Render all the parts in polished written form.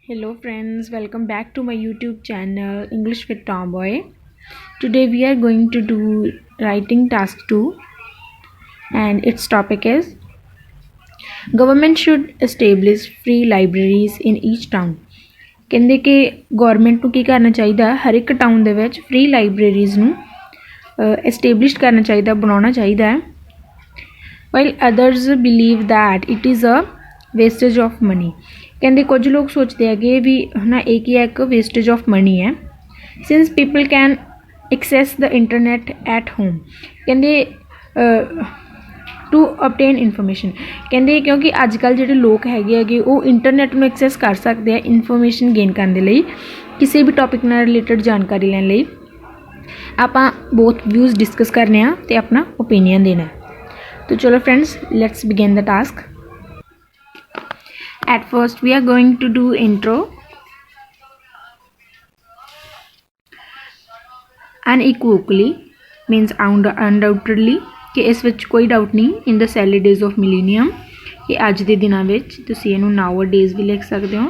Hello friends, welcome back to my YouTube channel English with Tomboy. Today we are going to do writing task 2 and its topic is government should establish free libraries in each town. ਕਹਿੰਦੇ ਕਿ government ਨੂੰ ਕੀ ਕਰਨਾ ਚਾਹੀਦਾ, ਹਰ ਇੱਕ town ਦੇ ਵਿੱਚ free libraries ਨੂੰ establish ਕਰਨਾ ਚਾਹੀਦਾ, ਬਣਾਉਣਾ ਚਾਹੀਦਾ ਹੈ। while others believe that it is a wastage of money. ਕਹਿੰਦੇ ਕੁਝ ਲੋਕ ਸੋਚਦੇ ਹੈਗੇ ਵੀ ਹੈ ਨਾ ਇਹ ਕੀ ਹੈ, ਇੱਕ ਵੇਸਟੇਜ ਆਫ ਮਨੀ ਹੈ। Since people can access the internet at home. ਕਹਿੰਦੇ ਟੂ ਅਬਟੇਨ ਇਨਫੋਰਮੇਸ਼ਨ। ਕਹਿੰਦੇ ਕਿਉਂਕਿ ਅੱਜ ਕੱਲ੍ਹ ਜਿਹੜੇ ਲੋਕ ਹੈਗੇ ਉਹ ਇੰਟਰਨੈਟ ਨੂੰ ਐਕਸੈਸ ਕਰ ਸਕਦੇ ਆ ਇਨਫੋਰਮੇਸ਼ਨ ਗੇਨ ਕਰਨ ਦੇ ਲਈ, ਕਿਸੇ ਵੀ ਟੋਪਿਕ ਨਾਲ ਰਿਲੇਟਡ ਜਾਣਕਾਰੀ ਲੈਣ ਲਈ। ਆਪਾਂ ਬਹੁਤ ਵਿਊਜ਼ ਡਿਸਕਸ ਕਰਨੇ ਆ ਅਤੇ ਆਪਣਾ ਓਪੀਨੀਅਨ ਦੇਣਾ। तो चलो friends, let's begin the task. At first we are going to do intro. Unequivocally means undoubtedly कि इस विच कोई डाउट नहीं, in the early days of millennium कि अज दे दिनां विच तुसीं इहनूं nowadays भी लिख सकदे हो।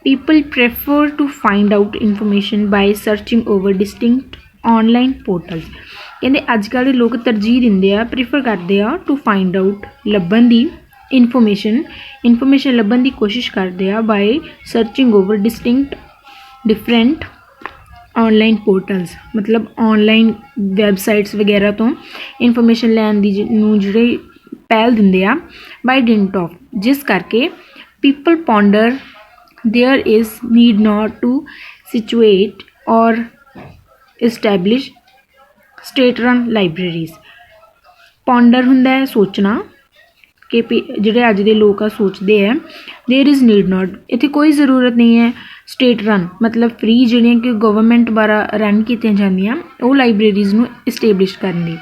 People prefer to find out information by searching over distinct online portals. कहते अजकल के लोग तरजीह देंगे आ, प्रीफर करते हैं टू फाइंड आउट लभन की इनफॉर्मेशन लभन की कोशिश करते हैं by searching over different online portals. मतलब ऑनलाइन वैबसाइट्स वगैरह तो इनफॉर्मेशन लैन की जिहड़े पहल देंगे आ बाय डिंट ऑफ, जिस करके people ponder there is need not to situate और establish state run libraries. Ponder हुंदा है सोचना कि जिहड़े अज दे लोग सोचते हैं देयर इज़ नीड नॉट, इत्थे कोई ज़रूरत नहीं है स्टेट रन मतलब फ्री जिहड़ियां कि गवर्नमेंट द्वारा रन कीतियां जांदियां वो लाइब्रेरीज नूं इस्टैबलिश करन दी,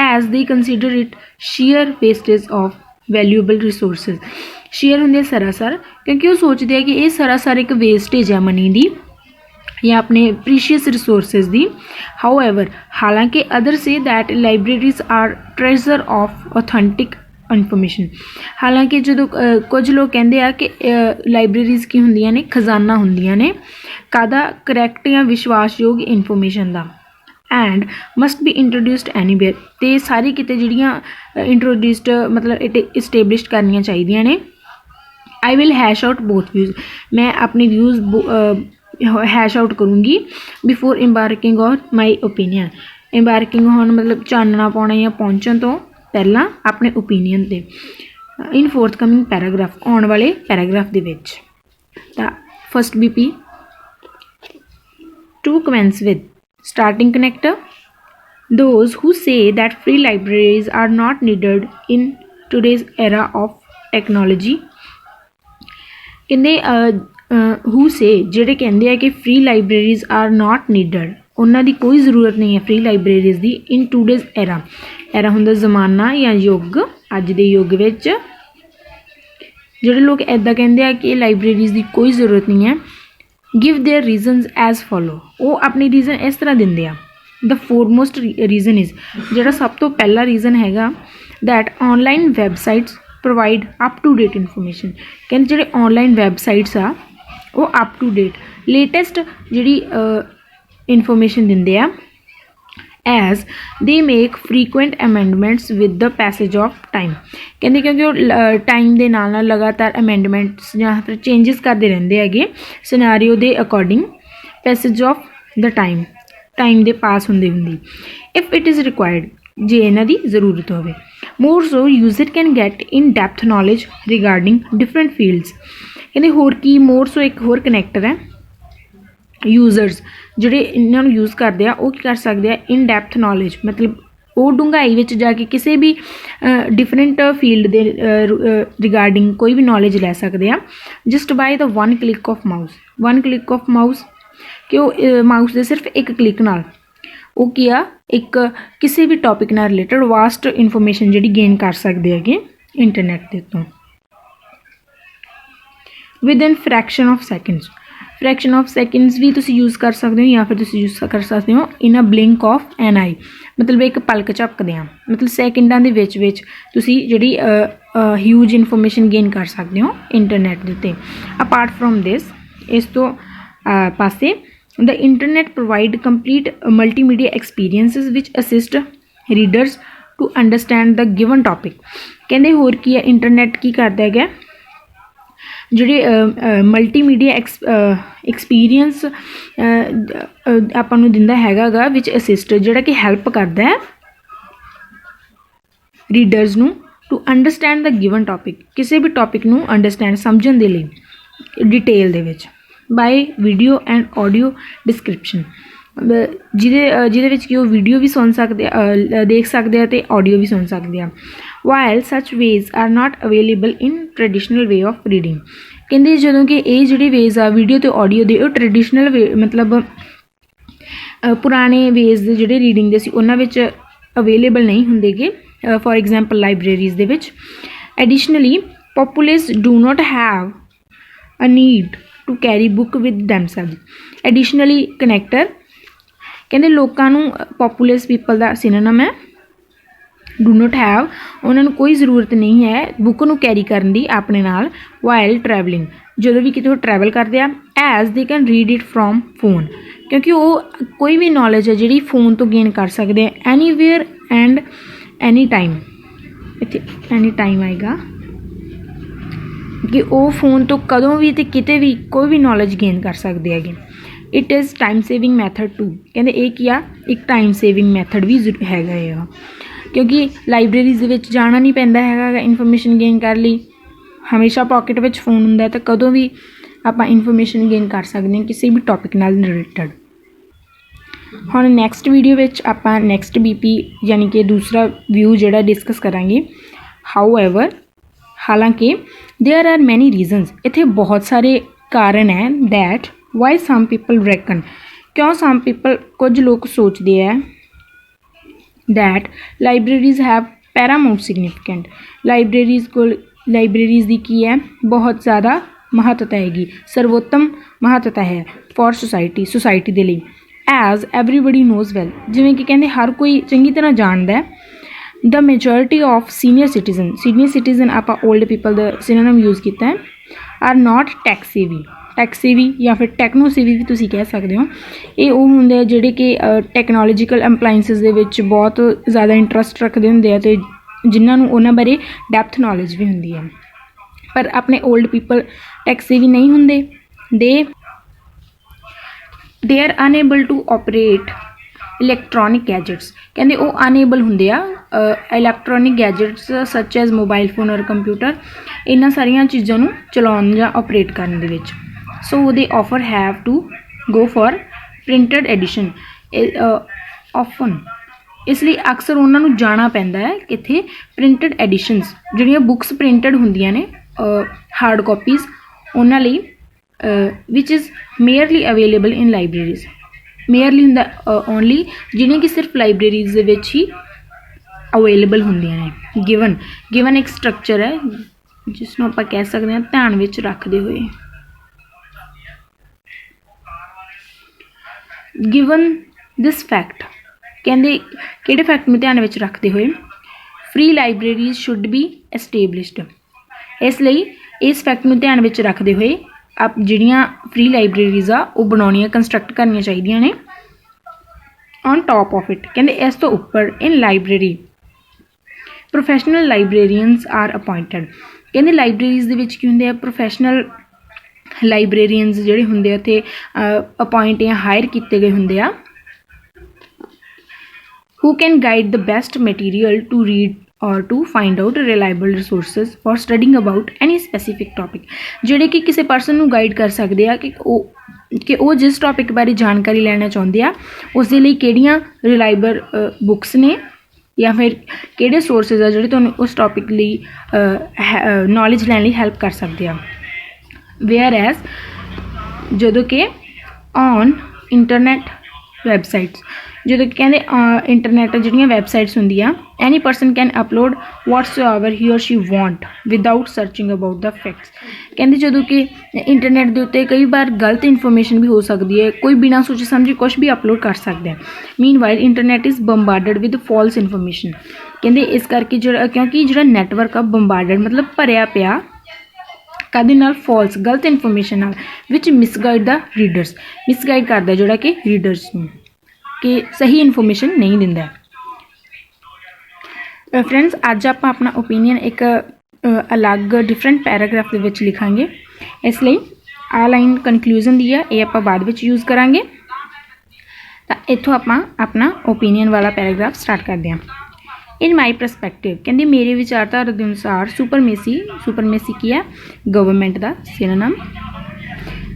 as they consider it sheer wastage of valuable resources. Sheer हुंदे सरासर, क्योंकि वो सोचते हैं कि ये सरासर एक वेस्टेज है मनी दी या अपने प्रीशियस रिसोर्सिज दी। हाउएवर हालांकि other say that libraries are treasure of authentic information. हालांकि जो कुछ लोग कहते हैं कि लाइब्रेरीज की होंदियां ने खजाना होंदियां ने कादा करैक्ट या विश्वासयोग इनफॉर्मेशन का, and must be introduced anywhere. तो सारी किते जिहड़ियां इंट्रोड्यूस्ड मतलब इस्टेबलिश करनियां चाहिदियां ने। I will hash out both views, मैं अपने व्यूज़ हैश आउट करूँगी before embarking on my opinion. Embarking होन मतलब चानना पाउणा या पहुँचण तो पहला अपने ओपीनियन ते इन फोर्थ कमिंग पैराग्राफ, आने वाले पैराग्राफ दे विच। ता first BP two commences with starting connector. Those who say that free libraries are not needed in today's era of technology. कहते हू से जिहड़े कहंदे आ कि free libraries are not needed, उन्हां दी कोई ज़रूरत नहीं है फ्री लाइब्रेरीज दी इन टूडेज एरा। एरा हुंदा जमाना या युग, अज दे युग विच जिहड़े लोग इदां कहंदे आ कि लाइब्रेरीज दी कोई ज़रूरत नहीं है, give their reasons as follow. वो अपनी रीजन इस तरह दिंदे आ। द फोरमोस्ट रीजन इज़, जिहड़ा सब तो पहला रीजन हैगा that online websites provide up to date information. कहंदे जिहड़े ऑनलाइन वैबसाइट्स आ वो अप टू डेट लेटेस्ट जिहड़ी इनफॉर्मेशन दिंदे आ, as they make frequent amendments with the passage of time. कहंदे क्योंकि वो टाइम दे नाल नाल लगातार अमेंडमेंट्स या फिर चेंजिस करते रहंदे हैगे सिनारियो दे according, passage of the time दे पास हुंदे हुंदी। इफ इट इज़ रिक्वायर्ड, जे इन्हां दी ज़रूरत होवे। More so user can get in depth knowledge regarding different fields. कहते होर की मोर सो एक होर कनैक्टर है, यूजर्स जिहड़े इन्हां नूं यूज़ करते हैं वो की कर सकते हैं इन डैप्थ नॉलेज, मतलब वो डूंघाई विच जाके किसी भी डिफरेंट फील्ड दे रिगार्डिंग कोई भी नॉलेज लै सकते हैं just by the one click of mouse. कि वो माउस दे सिर्फ एक क्लिक नाल वो किया एक किसी भी टॉपिक नाल रिलेटेड वास्ट इनफॉर्मेशन जिहड़ी गेन कर सकते हैं इंटरनेट के तो विदिन फ्रैक्शन ऑफ सैकेंड्स भी तुसी यूज़ कर सकते हो, या फिर तुसी यूज़ कर सकते हो इन अ ब्लिंक ऑफ एन आई, मतलब एक पलक झपकदे आ, मतलब सैकेंडां दे विच तुसी जिहड़ी ਹਿਊਜ ਇਨਫੋਰਮੇਸ਼ਨ ਗੇਨ ਕਰ ਸਕਦੇ ਹੋ ਇੰਟਰਨੈਟ ਦੇ ਉੱਤੇ। ਅਪਾਰਟ ਫਰੋਮ ਦਿਸ, ਇਸ ਤੋਂ ਪਾਸੇ the internet provide complete multimedia experiences which assist readers to understand the given topic. ਕਹਿੰਦੇ ਹੋਰ ਕੀ ਹੈ, ਇੰਟਰਨੈਟ ਕੀ ਕਰਦਾ ਹੈਗਾ, ਜਿਹੜੇ ਮਲਟੀਮੀਡੀਆ ਐਕਸਪੀਰੀਅੰਸ ਆਪਾਂ ਨੂੰ ਦਿੰਦਾ ਹੈਗਾ ਗਾ ਵਿਚ ਅਸਿਸਟ, ਜਿਹੜਾ ਕਿ ਹੈਲਪ ਕਰਦਾ ਹੈ ਰੀਡਰਸ ਨੂੰ to understand the given topic, ਕਿਸੇ ਵੀ ਟੋਪਿਕ ਨੂੰ ਅੰਡਰਸਟੈਂਡ ਸਮਝਣ ਦੇ ਲਈ ਡਿਟੇਲ ਦੇ ਵਿੱਚ, ਬਾਈ ਵੀਡੀਓ ਐਂਡ ਆਡੀਓ ਡਿਸਕ੍ਰਿਪਸ਼ਨ, ਜਿਹਦੇ ਵਿੱਚ ਕਿ ਉਹ ਵੀਡੀਓ ਵੀ ਸੁਣ ਸਕਦੇ ਦੇਖ ਸਕਦੇ ਆ ਅਤੇ ਆਡੀਓ ਵੀ ਸੁਣ ਸਕਦੇ ਆ। ਵਾਈਲ ਸੱਚ ways are not available in traditional way of reading. ਕਹਿੰਦੇ ਜਦੋਂ ਕਿ ਇਹ ਜਿਹੜੇ ਵੇਜ਼ ਆ ਵੀਡੀਓ ਅਤੇ ਆਡੀਓ ਦੇ, ਉਹ ਟ੍ਰੈਡੀਸ਼ਨਲ ਵੇ ਮਤਲਬ ਪੁਰਾਣੇ ਵੇਜ਼ ਦੇ ਜਿਹੜੇ ਰੀਡਿੰਗ ਦੇ ਸੀ ਉਹਨਾਂ ਵਿੱਚ ਅਵੇਲੇਬਲ ਨਹੀਂ ਹੁੰਦੇ ਗੇ, ਫੋਰ ਐਗਜ਼ਾਮਪਲ ਲਾਇਬ੍ਰੇਰੀਜ਼ ਦੇ ਵਿੱਚ। Additionally populace do not have a need to carry book with themselves. Additionally connector, ਕਹਿੰਦੇ ਲੋਕਾਂ ਨੂੰ, ਪੋਪੂਲੇਸ ਪੀਪਲ ਦਾ ਸਿਨੋਨਮ ਹੈ ਡੂ ਨਾਟ ਹੈਵ, ਉਹਨਾਂ ਨੂੰ ਕੋਈ ਜ਼ਰੂਰਤ ਨਹੀਂ ਹੈ ਬੁੱਕ ਨੂੰ ਕੈਰੀ ਕਰਨ ਦੀ ਆਪਣੇ ਨਾਲ ਵਾਈਲ ਟਰੈਵਲਿੰਗ, ਜਦੋਂ ਵੀ ਕਿਤੇ ਉਹ ਟਰੈਵਲ ਕਰਦੇ ਆ। As they can read it from phone, ਕਿਉਂਕਿ ਉਹ ਕੋਈ ਵੀ ਨੌਲੇਜ ਹੈ ਜਿਹੜੀ ਫੋਨ ਤੋਂ ਗੇਨ ਕਰ ਸਕਦੇ ਆ ਐਨੀਵੇਅਰ ਐਂਡ ਐਨੀ ਟਾਈਮ। ਇੱਥੇ ਐਨੀ ਟਾਈਮ ਆਏਗਾ ਕਿ ਉਹ ਫੋਨ ਤੋਂ ਕਦੋਂ ਵੀ ਅਤੇ ਕਿਤੇ ਵੀ ਕੋਈ ਵੀ ਨੌਲੇਜ ਗੇਨ ਕਰ ਸਕਦੇ ਹੈਗੇ। It is time saving method too, ਕਹਿੰਦੇ ਇਹ ਕੀ ਆ, ਇੱਕ ਟਾਈਮ ਸੇਵਿੰਗ ਮੈਥਡ ਵੀ ਹੈਗਾ ਆ, ਕਿਉਂਕਿ ਲਾਇਬ੍ਰੇਰੀਜ਼ ਦੇ ਵਿੱਚ ਜਾਣਾ ਨਹੀਂ ਪੈਂਦਾ ਹੈਗਾ ਇਨਫੋਰਮੇਸ਼ਨ ਗੇਨ ਕਰਨ ਲਈ, ਹਮੇਸ਼ਾ ਪੋਕਟ ਵਿੱਚ ਫੋਨ ਹੁੰਦਾ ਤਾਂ ਕਦੋਂ ਵੀ ਆਪਾਂ ਇਨਫੋਰਮੇਸ਼ਨ ਗੇਨ ਕਰ ਸਕਦੇ ਹਾਂ ਕਿਸੇ ਵੀ ਟੋਪਿਕ ਨਾਲ ਰਿਲੇਟਡ। ਹੁਣ ਨੈਕਸਟ ਵੀਡੀਓ ਵਿੱਚ ਆਪਾਂ ਨੈਕਸਟ BP ਯਾਨੀ ਕਿ ਦੂਸਰਾ ਵਿਊ ਜਿਹੜਾ ਡਿਸਕਸ ਕਰਾਂਗੇ। ਹਾਊਐਵਰ, ਹਾਲਾਂਕਿ ਦੇਅਰ ਆਰ ਮੈਨੀ ਰੀਜ਼ਨਸ, ਇੱਥੇ ਬਹੁਤ ਸਾਰੇ ਕਾਰਨ ਹੈ that why some people reckon, ਕਿਉਂ ਸਮ ਪੀਪਲ, ਕੁਝ ਲੋਕ ਸੋਚਦੇ ਹੈ that libraries have paramount significant, libraries ਦੀ ਕੀ ਹੈ, ਬਹੁਤ ਜ਼ਿਆਦਾ ਮਹੱਤਤਾ ਹੈਗੀ, ਸਰਵੋਤਮ ਮਹੱਤਤਾ ਹੈ ਫॉर ਸੁਸਾਇਟੀ ਦੇ ਲਈ। ਐਜ਼ ਐਵਰੀਬਡੀ ਨੋਜ਼ ਵੈਲ, ਜਿਵੇਂ ਕਿ ਕਹਿੰਦੇ ਹਰ ਕੋਈ ਚੰਗੀ ਤਰ੍ਹਾਂ ਜਾਣਦਾ ਹੈ। ਦ ਮੈਜੋਰਿਟੀ ਆਫ ਸੀਨੀਅਰ ਸਿਟੀਜ਼ਨ ਆਪਾਂ ਓਲਡ ਪੀਪਲ ਦਾ ਸਿਨੋਨਮ ਯੂਜ਼ ਕੀਤਾ ਹੈ, ਆਰ ਨਾਟ ਟੈਕ ਸੇਵੀ ਜਾਂ ਫਿਰ ਟੈਕਨੋ ਸੇਵੀ ਵੀ ਤੁਸੀਂ ਕਹਿ ਸਕਦੇ ਹੋ। ਇਹ ਉਹ ਹੁੰਦੇ ਆ ਜਿਹੜੇ ਕਿ ਟੈਕਨੋਲੋਜੀਕਲ ਐਪਲਾਇੰਸਿਸ ਦੇ ਵਿੱਚ ਬਹੁਤ ਜ਼ਿਆਦਾ ਇੰਟਰਸਟ ਰੱਖਦੇ ਹੁੰਦੇ ਆ ਅਤੇ ਜਿਨ੍ਹਾਂ ਨੂੰ ਉਹਨਾਂ ਬਾਰੇ ਡੈਪਥ ਨੌਲੇਜ ਵੀ ਹੁੰਦੀ ਹੈ। ਪਰ ਆਪਣੇ ਓਲਡ ਪੀਪਲ ਟੈਕ ਸੇਵੀ ਨਹੀਂ ਹੁੰਦੇ, they are unable to operate electronic gadgets, ਕਹਿੰਦੇ ਉਹ ਅਨਏਬਲ ਹੁੰਦੇ ਆ electronic gadgets such as mobile phone or computer, ਇਹਨਾਂ ਸਾਰੀਆਂ ਚੀਜ਼ਾਂ ਨੂੰ ਚਲਾਉਣ ਜਾਂ ਆਪਰੇਟ ਕਰਨ ਦੇ ਵਿੱਚ। ਸੋ ਦੇ ਆਫਰ have to go for printed edition often, ਇਸ ਲਈ ਅਕਸਰ ਉਹਨਾਂ ਨੂੰ ਜਾਣਾ ਪੈਂਦਾ ਹੈ ਕਿੱਥੇ, ਪ੍ਰਿੰਟਡ ਐਡੀਸ਼ਨਸ, ਜਿਹੜੀਆਂ ਬੁੱਕਸ ਪ੍ਰਿੰਟਡ ਹੁੰਦੀਆਂ ਨੇ ਹਾਰਡ ਕਾਪੀਜ਼, ਉਹਨਾਂ ਲਈ ਵਿਚ is merely available in libraries, merely ਹੁੰਦਾ ਓਨਲੀ ਜਿਹੜੀਆਂ ਕਿ ਸਿਰਫ ਲਾਇਬ੍ਰੇਰੀਜ਼ ਦੇ ਵਿੱਚ ਹੀ ਅਵੇਲੇਬਲ ਹੁੰਦੀਆਂ ਨੇ। ਗਿਵਨ ਇੱਕ ਸਟਰਕਚਰ ਹੈ ਜਿਸ ਨੂੰ ਆਪਾਂ ਕਹਿ ਸਕਦੇ ਹਾਂ ਧਿਆਨ ਵਿੱਚ ਰੱਖਦੇ ਹੋਏ, ਗਿਵਨ ਦਿਸ ਫੈਕਟ, ਕਹਿੰਦੇ ਕਿਹੜੇ ਫੈਕਟ ਨੂੰ ਧਿਆਨ ਵਿੱਚ ਰੱਖਦੇ ਹੋਏ, ਫ੍ਰੀ ਲਾਇਬ੍ਰੇਰੀਜ਼ ਸ਼ੁੱਡ ਬੀ ਐਸਟੇਬਲਿਸ਼ਡ, ਇਸ ਲਈ ਇਸ ਫੈਕਟ ਨੂੰ ਧਿਆਨ ਵਿੱਚ ਰੱਖਦੇ ਹੋਏ ਜਿਹੜੀਆਂ ਫ੍ਰੀ ਲਾਇਬ੍ਰੇਰੀਜ਼ ਆ ਉਹ ਬਣਾਉਣੀਆਂ, ਕੰਸਟਰਕਟ ਕਰਨੀਆਂ ਚਾਹੀਦੀਆਂ ਨੇ। ਔਨ ਟੋਪ ਆਫ ਇਟ, ਕਹਿੰਦੇ ਇਸ ਤੋਂ ਉੱਪਰ ਇਨ ਲਾਇਬ੍ਰੇਰੀ ਪ੍ਰੋਫੈਸ਼ਨਲ ਲਾਇਬ੍ਰੇਰੀਅਨਸ ਆਰ ਅਪੁਆਇੰਟਡ, ਕਹਿੰਦੇ ਲਾਇਬ੍ਰੇਰੀਜ਼ ਦੇ ਵਿੱਚ ਕੀ ਹੁੰਦੇ ਆ, ਪ੍ਰੋਫੈਸ਼ਨਲ ਲਾਇਬ੍ਰੇਰੀਅਨਸ ਜਿਹੜੇ ਹੁੰਦੇ ਆ ਉੱਥੇ ਅਪੁਆਇੰਟ ਜਾਂ ਹਾਇਰ ਕੀਤੇ ਗਏ ਹੁੰਦੇ ਆ, who can guide the best material to read or to find out reliable resources for studying about any specific topic, ਜਿਹੜੇ ਕਿ ਕਿਸੇ ਪਰਸਨ ਨੂੰ ਗਾਈਡ ਕਰ ਸਕਦੇ ਆ ਕਿ ਉਹ ਜਿਸ ਟੌਪਿਕ ਬਾਰੇ ਜਾਣਕਾਰੀ ਲੈਣਾ ਚਾਹੁੰਦੇ ਆ ਉਸ ਦੇ ਲਈ ਕਿਹੜੀਆਂ ਰਿਲਾਇਬਲ ਬੁੱਕਸ ਨੇ ਜਾਂ ਫਿਰ ਕਿਹੜੇ ਸੋਰਸਿਸ ਆ ਜਿਹੜੇ ਤੁਹਾਨੂੰ ਉਸ ਟੌਪਿਕ ਲਈ ਨੌਲੇਜ ਲੈਣ ਲਈ ਹੈਲਪ ਕਰ ਸਕਦੇ ਆ। ਵੇਅਰ ਐਜ਼, ਜਦੋਂ ਕਿ ਔਨ ਇੰਟਰਨੈਟ ਵੈਬਸਾਈਟਸ, ਜਦੋਂ ਕਿ ਕਹਿੰਦੇ ਇੰਟਰਨੈਟ ਜਿਹੜੀਆਂ ਵੈਬਸਾਈਟਸ ਹੁੰਦੀਆਂ, any person can upload whatsoever he or she want without searching about the facts, ਕਹਿੰਦੇ ਜਦੋਂ ਕਿ ਇੰਟਰਨੈਟ ਦੇ ਉੱਤੇ ਕਈ ਵਾਰ ਗਲਤ ਇਨਫੋਰਮੇਸ਼ਨ ਵੀ ਹੋ ਸਕਦੀ ਹੈ, ਕੋਈ ਬਿਨਾਂ ਸੋਚੇ ਸਮਝੇ ਕੁਛ ਵੀ ਅਪਲੋਡ ਕਰ ਸਕਦਾ ਹੈ। Meanwhile internet is bombarded with false information, कहते इस करके जो क्योंकि जो नैटवर्क आ बंबार्डेड मतलब भरिया पिया कदे नाल फॉल्स गलत इन्फॉर्मेशन नाल विच मिसगाइड द रीडर्स मिसगाइड करता जोड़ा कि रीडर्स नूं कि सही इन्फॉर्मेशन नहीं दिंदा। फ्रेंड्स अज आप अपना ओपीनियन एक अलग डिफरेंट पैराग्राफ दे विच लिखांगे, इसलिए आ लाइन कनक्लूजन दी है ये आप बाद विच यूज़ करांगे। तो इत्थों आप अपना ओपीनियन वाला पैराग्राफ स्टार्ट करते हैं। इन माई परसपैक्टिव कहते मेरे विचारधारा के अनुसार सुपरमेसी की है गवर्नमेंट का सिनोनिम।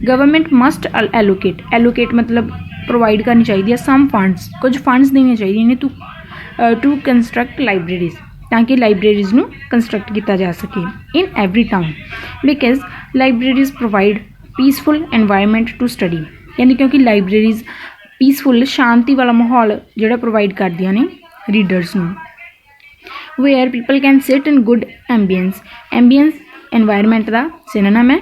गवर्नमेंट मस्ट एलोकेट मतलब प्रोवाइड करनी चाहिए सम फंड्स कुछ फंड्स देने चाहिए इन्हें टू कंस्ट्रक्ट लाइब्रेरीज ताकि लाइब्रेरीज नू कंस्ट्रक्ट किया जा सके in every town because libraries provide peaceful environment to study. कहते क्योंकि लाइब्रेरीज पीसफुल शांति वाला माहौल जोड़ा प्रोवाइड करदियां ने रीडर्स नू। Where people can sit in good ambience environment का सिनोनिम है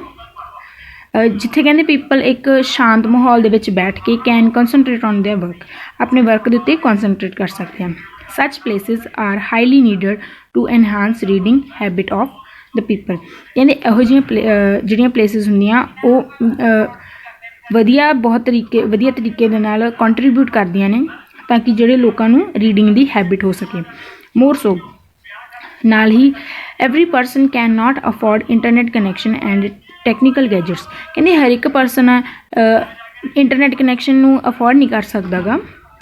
जिथे कहते पीपल एक शांत माहौल दे विच बैठ के can concentrate on their work अपने वर्क के उत्ते कॉन्सनट्रेट कर सकते हैं। Such places are highly needed to enhance reading habit of the people. कहते इहो जिहियां प्लेसिस हुंदियां वधिया वधिया तरीके दे नाल कंट्रीब्यूट करदियां ने ताकि जिहड़े लोकां नूं रीडिंग दी हैबिट हो सके। मोर सो नाल ही every person can not afford internet connection and technical gadgets. कहते हर एक परसन इंटरनेट कनैक्शन नूं अफोर्ड नहीं कर सकदा गा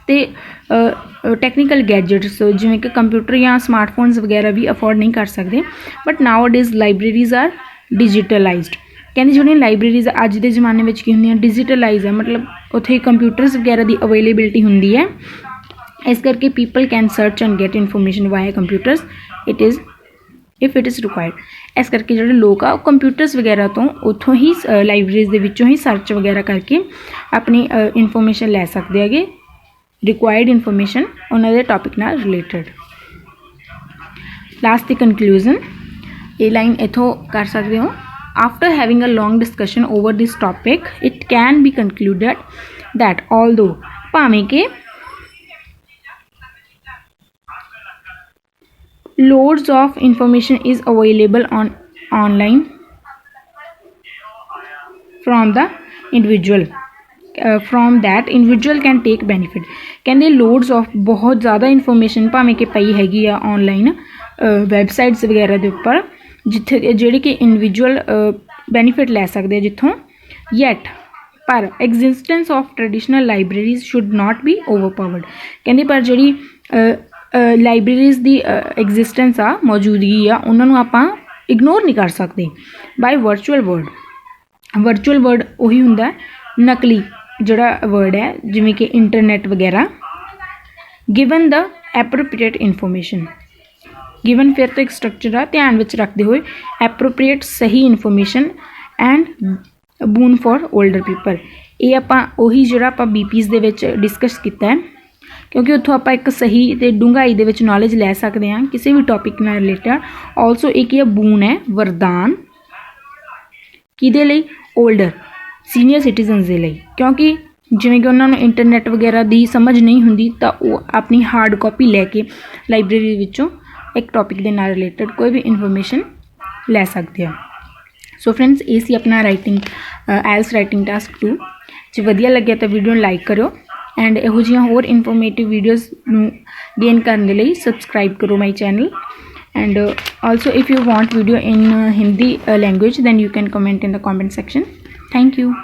ते टैक्नीकल गैजेट्स जिवें कि कंप्यूटर या स्मार्टफोन्स वगैरह भी अफोर्ड नहीं कर सकते। But nowadays libraries are digitalised. कहते जो लाइब्रेरीज अज के जमाने में की होंगे डिजिटलाइज है मतलब उत्थे कंप्यूटर्स वगैरह की अवेलेबिलिटी होंगी है इस करके people can search and get information via computers if it is required. इस करके जो लोग आ कंप्यूटर्स वगैरह तो उतों ही लाइब्रेरीज के विचों ही सर्च वगैरह करके अपनी इन्फॉर्मेशन लै सकते हैं रिक्वायर्ड इन्फॉर्मेशन उन्होंने टॉपिक नाल रिलेटेड। लास्ट द कंक्लूजन ये लाइन इथों कर सकते हो। After having a long discussion over this topic, it can be concluded that although भावें के loads of information is available on online from the individual, from that individual can take benefit। कहते loads of बहुत ज़्यादा information भावें के पई हैगी आ online websites वगैरह के उपर जिथे ਜਿਹੜੇ कि इंडिविजुअल बेनीफिट लै सकते जिथों yet पर existence of traditional libraries should not be overpowered. कहते पर जी लाइब्रेरीज की एग्जिस्टेंस आ मौजूदगी आ उन्होंने आप इग्नोर नहीं कर सकते बाय वर्चुअल वर्ड उही हुंदा नकली जोड़ा वर्ड है जिवें कि इंटरनेट वगैरह। Given the appropriate information given फिर तो एक स्ट्रक्चर आ ध्यान में रखते हुए एप्रोप्रिएट सही information and boon for older people. ये आप उही जो आप बीपीज दे विच डिस्कस किया है क्योंकि उतों आप एक सही तो डूंघाई दे विच नॉलेज लै सकते हैं किसी भी टॉपिक नाल रिलेटेड। ऑल्सो एक ये बून है वरदान किहदे लई ओल्डर सीनियर सिटीजनस दे लई क्योंकि जिवें कि उन्होंने इंटरनेट वगैरह की समझ नहीं होंदी तो वो अपनी हार्ड कॉपी लैके लाइब्रेरी विचों एक टॉपिक के नाल रिलेटेड कोई भी इन्फॉर्मेशन लै सकते हैं। सो फ्रेंड्स ये सी अपना राइटिंग आइल्स राइटिंग टास्क 2 जो वधिया लगे तो वीडियो लाइक करो एंड इहो जिहियां होर इन्फॉर्मेटिव वीडियोज़ नूं गेन करने लई सबसक्राइब करो my channel and also if you want video in Hindi language then you can comment in the comment section. Thank you.